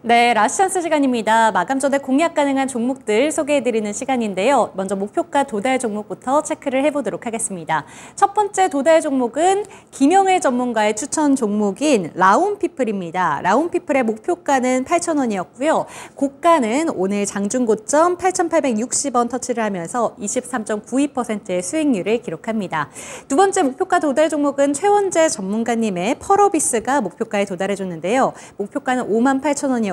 네, 라스찬스 시간입니다. 마감 전에 공략 가능한 종목들 소개해드리는 시간인데요. 먼저 목표가 도달 종목부터 체크를 해보도록 하겠습니다. 첫 번째 도달 종목은 김영애 전문가의 추천 종목인 라운피플입니다. 라운피플의 목표가는 8,000원이었고요. 고가는 오늘 장중 고점 8,860원 터치를 하면서 23.92%의 수익률을 기록합니다. 두 번째 목표가 도달 종목은 최원재 전문가님의 펄어비스가 목표가에 도달해줬는데요. 목표가는 58,000원이었고요.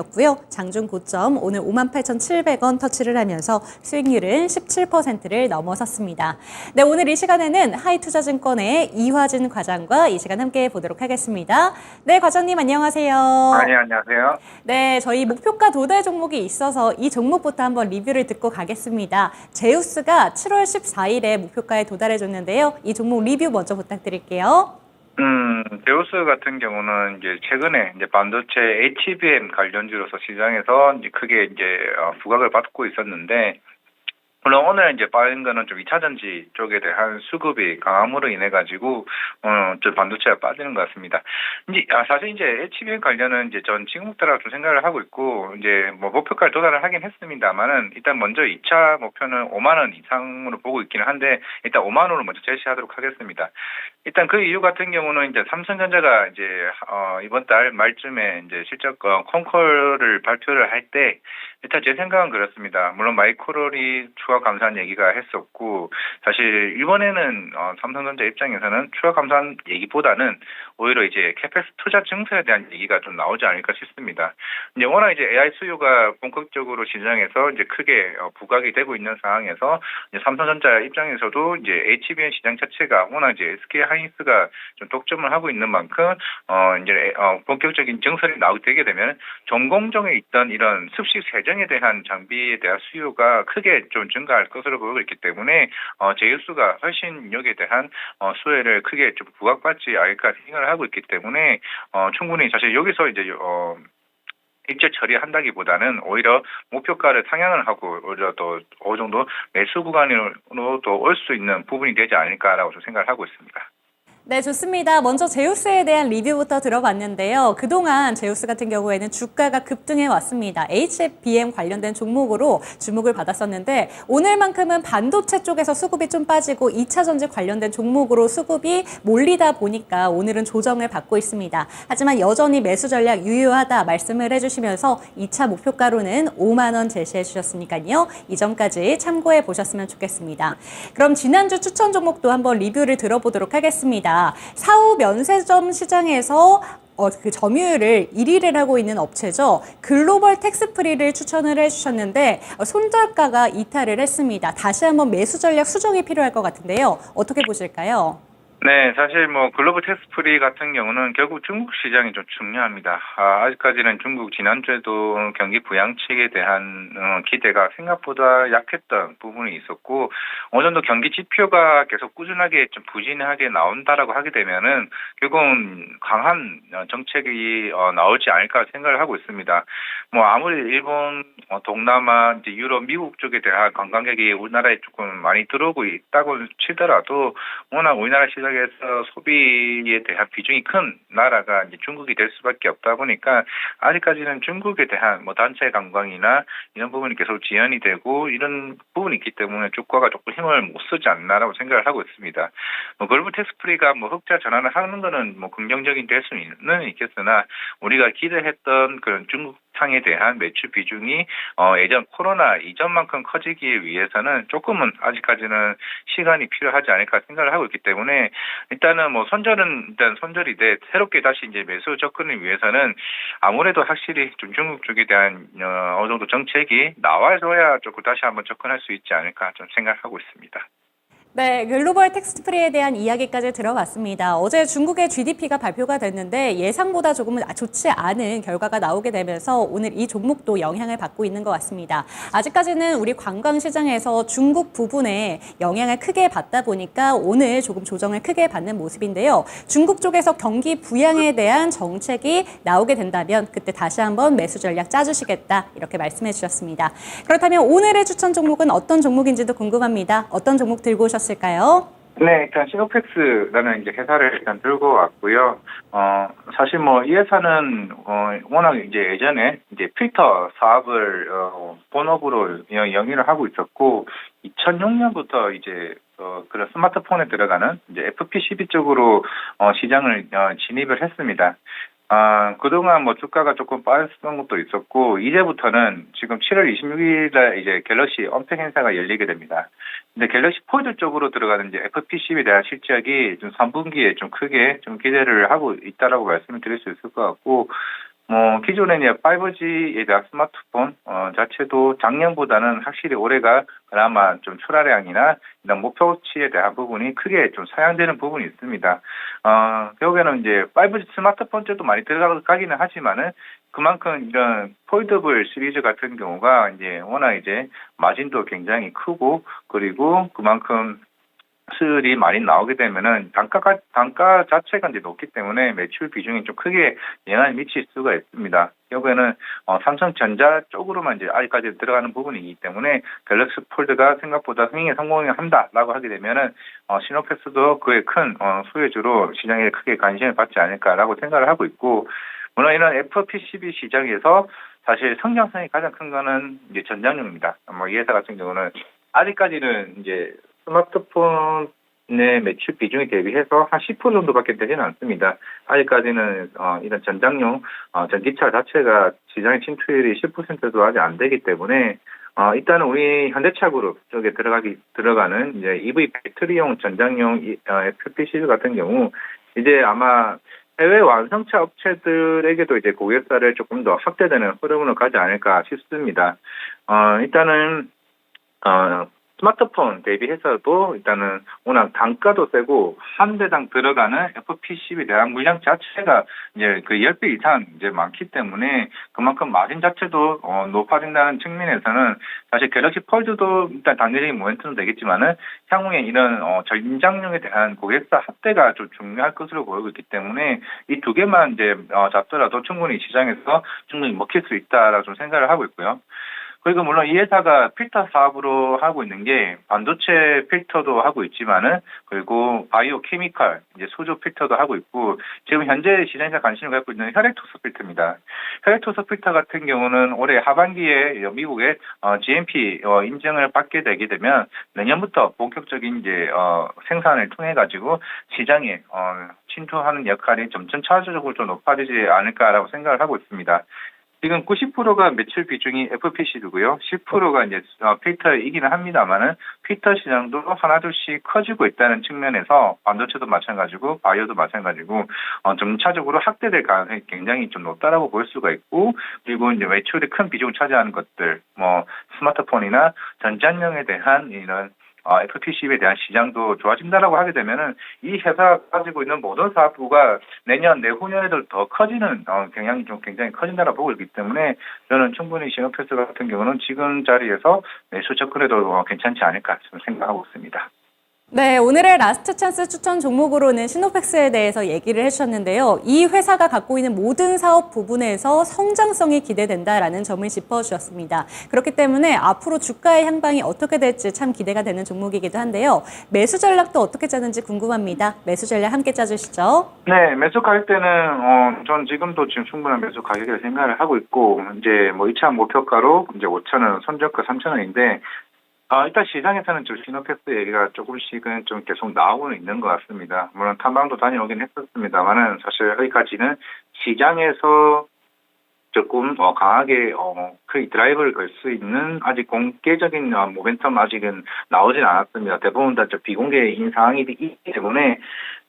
장중 고점 오늘 58,700원 터치를 하면서 수익률은 17%를 넘어섰습니다. 네, 오늘 이 시간에는 하이투자증권의 이화진 과장과 이 시간 함께 보도록 하겠습니다. 네, 과장님 안녕하세요. 네, 안녕하세요. 네, 저희 목표가 도달 종목이 있어서 이 종목부터 한번 리뷰를 듣고 가겠습니다. 제우스가 7월 14일에 목표가에 도달해줬는데요. 이 종목 리뷰 먼저 부탁드릴게요. 제우스 같은 경우는 이제 최근에 이제 반도체 HBM 관련주로서 시장에서 이제 크게 이제 부각을 받고 있었는데, 물론 오늘 이제 빠진 거는 좀 2차 전지 쪽에 대한 수급이 강함으로 인해 가지고 좀 반도체가 빠지는 것 같습니다. 이제 사실 이제 HBM 관련은 이제 전 지금부터라도 좀 생각을 하고 있고, 이제 뭐 목표가를 도달을 하긴 했습니다만은 일단 먼저 2차 목표는 5만 원 이상으로 보고 있기는 한데, 일단 5만 원으로 먼저 제시하도록 하겠습니다. 일단 그 이유 같은 경우는 이제 삼성전자가 이제 이번 달 말쯤에 이제 실적 콘콜을 발표를 할 때, 일단 제 생각은 그렇습니다. 물론 마이크롤이 추가 감산 얘기가 했었고, 사실 이번에는 삼성전자 입장에서는 추가 감산 얘기보다는 오히려 이제 캐펙스 투자 증설에 대한 얘기가 좀 나오지 않을까 싶습니다. 이제 워낙 이제 AI 수요가 본격적으로 시장에서 이제 크게 부각이 되고 있는 상황에서 이제 삼성전자 입장에서도 이제 HBM 시장 자체가 워낙 이제 SK 하이닉스가 좀 독점을 하고 있는 만큼 이제 본격적인 증설이 나오게 되게 되면 전공정에 있던 이런 습식 세정에 대한 장비에 대한 수요가 크게 좀 증가할 것으로 보이고 있기 때문에 제우스가 훨씬 여기에 대한 수혜를 크게 좀 부각받지 않을까 생각을 하고 있기 때문에 충분히 사실 여기서 이제 일제 처리한다기보다는 오히려 목표가를 상향을 하고 오히려 또 어느 정도 매수 구간으로 또 올 수 있는 부분이 되지 않을까라고 좀 생각을 하고 있습니다. 네, 좋습니다. 먼저 제우스에 대한 리뷰부터 들어봤는데요. 그동안 제우스 같은 경우에는 주가가 급등해 왔습니다. HBM 관련된 종목으로 주목을 받았었는데 오늘만큼은 반도체 쪽에서 수급이 좀 빠지고 2차 전지 관련된 종목으로 수급이 몰리다 보니까 오늘은 조정을 받고 있습니다. 하지만 여전히 매수 전략 유효하다 말씀을 해주시면서 2차 목표가로는 5만 원 제시해 주셨으니까요. 이 점까지 참고해 보셨으면 좋겠습니다. 그럼 지난주 추천 종목도 한번 리뷰를 들어보도록 하겠습니다. 사후 면세점 시장에서 그 점유율을 1위를 하고 있는 업체죠. 글로벌 텍스프리를 추천을 해주셨는데 손절가가 이탈을 했습니다. 다시 한번 매수 전략 수정이 필요할 것 같은데요. 어떻게 보실까요? 네, 사실 뭐 글로벌 텍스프리 같은 경우는 결국 중국 시장이 좀 중요합니다. 아직까지는 중국 지난주에도 경기 부양책에 대한 기대가 생각보다 약했던 부분이 있었고, 어느 정도 경기 지표가 계속 꾸준하게 좀 부진하게 나온다라고 하게 되면은 결국은 강한 정책이 나오지 않을까 생각을 하고 있습니다. 뭐 아무리 일본, 동남아, 이제 유럽, 미국 쪽에 대한 관광객이 우리나라에 조금 많이 들어오고 있다고 치더라도 워낙 우리나라 시장 에서 소비에 대한 비중이 큰 나라가 이제 중국이 될 수밖에 없다 보니까 아직까지는 중국에 대한 뭐 단체 관광이나 이런 부분이 계속 지연이 되고 이런 부분이 있기 때문에 주가가 조금 힘을 못 쓰지 않나라고 생각을 하고 있습니다. 뭐 글로벌 텍스프리가 뭐 흑자 전환을 하는 거는 뭐 긍정적인 될 수는 있겠으나 우리가 기대했던 그런 중국 상에 대한 매출 비중이 예전 코로나 이전만큼 커지기 위해서는 조금은 아직까지는 시간이 필요하지 않을까 생각을 하고 있기 때문에 일단은 뭐 선절은 일단 선절이 돼 새롭게 다시 이제 매수 접근을 위해서는 아무래도 확실히 좀 중국 쪽에 대한 어느 정도 정책이 나와줘야 조금 다시 한번 접근할 수 있지 않을까 좀 생각하고 있습니다. 네, 글로벌 텍스프리에 대한 이야기까지 들어봤습니다. 어제 중국의 GDP가 발표가 됐는데 예상보다 조금은 좋지 않은 결과가 나오게 되면서 오늘 이 종목도 영향을 받고 있는 것 같습니다. 아직까지는 우리 관광시장에서 중국 부분에 영향을 크게 받다 보니까 오늘 조금 조정을 크게 받는 모습인데요. 중국 쪽에서 경기 부양에 대한 정책이 나오게 된다면 그때 다시 한번 매수 전략 짜주시겠다 이렇게 말씀해 주셨습니다. 그렇다면 오늘의 추천 종목은 어떤 종목인지도 궁금합니다. 어떤 종목 들고 오셨을까요? 네, 일단 시노펙스라는 이제 회사를 일단 들고 왔고요. 사실 뭐 이 회사는 워낙 이제 예전에 이제 필터 사업을 본업으로 영위를 하고 있었고 2006년부터 이제 그런 스마트폰에 들어가는 이제 FPCB 쪽으로 시장을 진입을 했습니다. 그동안 뭐 주가가 조금 빠졌던 것도 있었고, 이제부터는 지금 7월 26일에 이제 갤럭시 언팩 행사가 열리게 됩니다. 근데 갤럭시 폴드 쪽으로 들어가는 이제 FPCB에 대한 실적이 좀 3분기에 좀 크게 좀 기대를 하고 있다라고 말씀을 드릴 수 있을 것 같고, 기존에 이제 5G에 대한 스마트폰 자체도 작년보다는 확실히 올해가 그나마 좀 출하량이나 이런 목표치에 대한 부분이 크게 좀 사양되는 부분이 있습니다. 결국에는 이제 5G 스마트폰 쪽도 많이 들어가기는 하지만은 그만큼 이런 폴더블 시리즈 같은 경우가 이제 워낙 이제 마진도 굉장히 크고 그리고 그만큼 수율이 많이 나오게 되면은 단가 자체가 이제 높기 때문에 매출 비중이 좀 크게 영향을 미칠 수가 있습니다. 결국에는 삼성전자 쪽으로만 이제 아직까지 들어가는 부분이기 때문에 갤럭시 폴드가 생각보다 흥행에 성공한다라고 하게 되면은 시노패스도 그의 큰 수혜주로 시장에 크게 관심을 받지 않을까라고 생각을 하고 있고, 물론 이런 FPCB 시장에서 사실 성장성이 가장 큰 거는 이제 전장용입니다. 이 회사 같은 경우는 아직까지는 이제 스마트폰의 매출 비중에 대비해서 한 10% 정도밖에 되지는 않습니다. 아직까지는 이런 전장용 전기차 자체가 시장의 침투율이 10%도 아직 안 되기 때문에 일단은 우리 현대차그룹 쪽에 들어가는 이제 EV 배터리용 전장용 FPCB 같은 경우 이제 아마 해외 완성차 업체들에게도 이제 고객사를 조금 더 확대되는 흐름으로 가지 않을까 싶습니다. 일단은 스마트폰 대비해서도 일단은 워낙 단가도 세고 한 대당 들어가는 FPCB 대한 물량 자체가 이제 그 10배 이상 이제 많기 때문에 그만큼 마진 자체도 높아진다는 측면에서는 사실 갤럭시 폴드도 일단 단기적인 모멘텀은 되겠지만은 향후에 이런 전장용에 대한 고객사 확대가 좀 중요할 것으로 보이고 있기 때문에 이 두 개만 이제 잡더라도 충분히 시장에서 충분히 먹힐 수 있다라고 좀 생각을 하고 있고요. 그리고 물론 이 회사가 필터 사업으로 하고 있는 게 반도체 필터도 하고 있지만은 그리고 바이오 케미컬 이제 소조 필터도 하고 있고 지금 현재 시장에서 관심을 갖고 있는 혈액토스 필터입니다. 혈액토스 필터 같은 경우는 올해 하반기에 미국의 GMP 인증을 받게 되게 되면 내년부터 본격적인 이제 생산을 통해 가지고 시장에 침투하는 역할이 점점 차질적으로 좀 높아지지 않을까라고 생각을 하고 있습니다. 지금 90%가 매출 비중이 FPC고요. 10%가 이제 필터이기는 합니다만은 필터 시장도 하나둘씩 커지고 있다는 측면에서 반도체도 마찬가지고 바이오도 마찬가지고 점차적으로 확대될 가능성이 굉장히 좀 높다라고 볼 수가 있고, 그리고 이제 매출이 큰 비중을 차지하는 것들 스마트폰이나 전장용에 대한 이런 FPC에 대한 시장도 좋아진다라고 하게 되면은 이 회사가 가지고 있는 모든 사업부가 내년, 내후년에도 더 커지는 경향이 좀 굉장히 커진다라고 보고 있기 때문에 저는 충분히 시노패스 같은 경우는 지금 자리에서 매수 접근해도 괜찮지 않을까 생각하고 있습니다. 네, 오늘의 라스트 찬스 추천 종목으로는 시노펙스에 대해서 얘기를 해주셨는데요. 이 회사가 갖고 있는 모든 사업 부분에서 성장성이 기대된다라는 점을 짚어주셨습니다. 그렇기 때문에 앞으로 주가의 향방이 어떻게 될지 참 기대가 되는 종목이기도 한데요. 매수 전략도 어떻게 짜는지 궁금합니다. 매수 전략 함께 짜주시죠. 네, 매수 가격 때는 전 지금도 지금 충분한 매수 가격이라 생각을 하고 있고, 이제 2차 목표가로 이제 5,000원, 손절가 3,000원인데 일단 시장에서는 좀 시노패스 얘기가 조금씩은 좀 계속 나오고는 있는 것 같습니다. 물론 탐방도 다녀오긴 했었습니다만은 사실 여기까지는 시장에서 조금 강하게 그 드라이브를 걸 수 있는 아직 공개적인 모멘텀 아직은 나오진 않았습니다. 대부분 다 비공개인 상황이기 때문에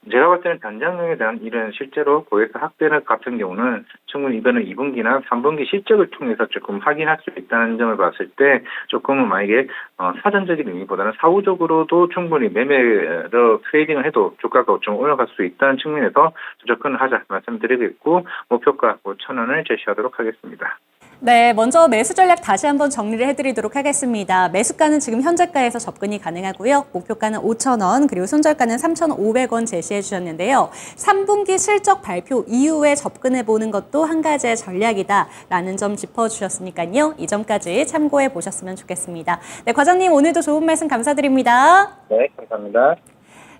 제가 봤을 때는 전장용에 대한 이런 실제로 고객사 확대는 같은 경우는 충분히 이번에 2분기나 3분기 실적을 통해서 조금 확인할 수 있다는 점을 봤을 때 조금은 만약에 사전적인 의미보다는 사후적으로도 충분히 매매로 트레이딩을 해도 주가가 좀 올라갈 수 있다는 측면에서 접근을 하자 말씀드리고 있고 목표가 5,000원을 제시하도록 하겠습니다. 네, 먼저 매수 전략 다시 한번 정리를 해드리도록 하겠습니다. 매수가는 지금 현재가에서 접근이 가능하고요. 목표가는 5,000원, 그리고 손절가는 3,500원 제시해 주셨는데요. 3분기 실적 발표 이후에 접근해보는 것도 한 가지의 전략이다라는 점 짚어주셨으니까요. 이 점까지 참고해 보셨으면 좋겠습니다. 네, 과장님 오늘도 좋은 말씀 감사드립니다. 네, 감사합니다.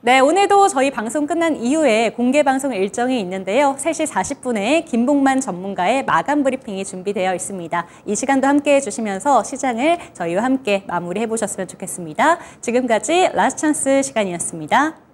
네, 오늘도 저희 방송 끝난 이후에 공개 방송 일정이 있는데요. 3시 40분에 김봉만 전문가의 마감 브리핑이 준비되어 있습니다. 이 시간도 함께 해주시면서 시장을 저희와 함께 마무리해 보셨으면 좋겠습니다. 지금까지 라스트 찬스 시간이었습니다.